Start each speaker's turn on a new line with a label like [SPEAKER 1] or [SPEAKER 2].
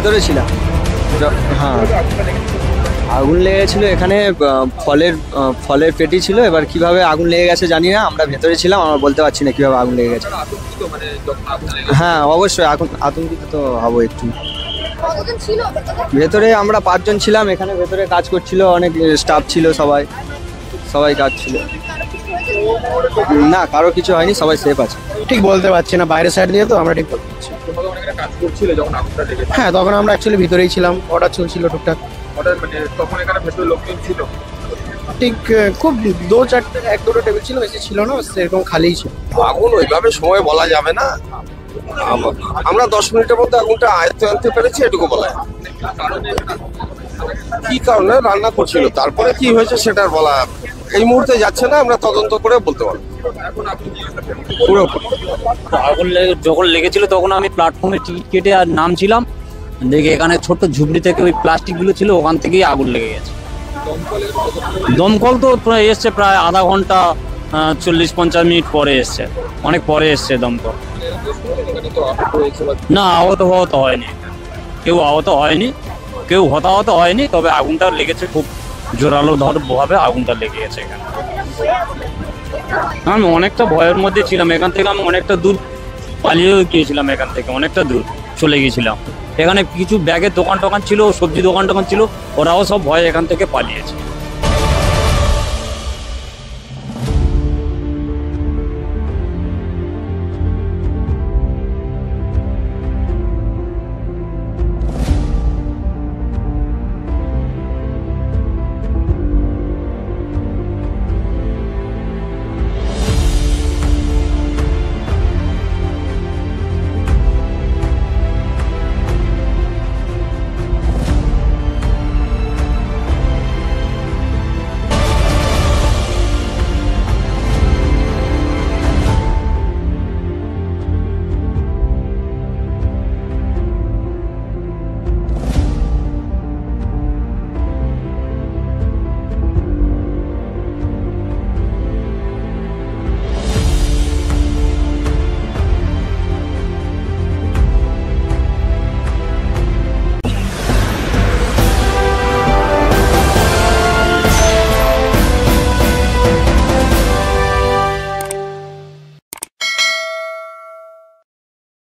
[SPEAKER 1] ভেতরে ছিলাম। হ্যাঁ, আগুন লেগেছিল এখানে। ফলের পেটি ছিল। এবার কিভাবে আগুন লেগে গেছে জানি না, আমরা ভেতরে ছিলাম, আমরা বলতে পারছি না কিভাবে আগুন লেগে গেছে। হ্যাঁ অবশ্যই আতঙ্কিত তো হবো একটু। ভেতরে আমরা 5 জন ছিলাম, এখানে ভেতরে কাজ করছিল, অনেক স্টাফ ছিল, সবাই কাজ ছিল। না, কারো কিছু হয়নি, সবাই সেফ আছে।
[SPEAKER 2] ঠিক বলতে পারছি না, বাইরের সাইড দিয়ে তো আমরা ঠিক বলতে পারছি। হ্যাঁ, তখন আমরা অ্যাকচুয়ালি ভিতরেই ছিলাম, অর্ডার চলছিল টুকটাক।
[SPEAKER 3] তখন এখানে ভেতরে লোকজন ছিল?
[SPEAKER 2] ঠিক খুব 1-2টো টেবিল ছিল, বেশি ছিল না, সেরকম খালিই ছিল।
[SPEAKER 3] আগুন ওইভাবে সময় বলা যাবে না। আমরা 10 মিনিটের মধ্যে আগুনটা আয়ত্তে আনতে পেরেছি, এটুকু বলা যায়। কি কারণে রান্না করছিল, তারপরে কি হয়েছে সেটা বলা এই মুহূর্তে যাচ্ছে না, আমরা তদন্ত করে বলতে পারবো। পুরো
[SPEAKER 4] আগুন যখন লেগেছিল তখন আমি প্ল্যাটফর্মে টিকিট কেটে আর নামছিলাম, দেখে এখানে ছোট্ট ঝুপড়ি থেকে ওই প্লাস্টিকগুলো ছিল, ওখান থেকেই আগুন লেগে গেছে। দমকল তো প্রায় এসছে, প্রায় আধা ঘন্টা 40-50 মিনিট পরে এসছে, অনেক পরে এসছে দমকল। না, আহত হয়নি, কেউ আহত হয়নি, কেউ হতাহত হয়নি, তবে আগুনটা লেগেছে খুব জোরালো ভাবে আগুনটা লেগে গেছে এখানে। আমি অনেকটা ভয়ের মধ্যে ছিলাম, এখান থেকে আমি অনেকটা দূর পালিয়ে গিয়েছিলাম, এখান থেকে অনেকটা দূর চলে গিয়েছিলাম। এখানে কিছু ব্যাগের দোকান টোকান ছিল, সবজি দোকান টোকান ছিল, ওরাও সব ভয়ে এখান থেকে পালিয়েছে।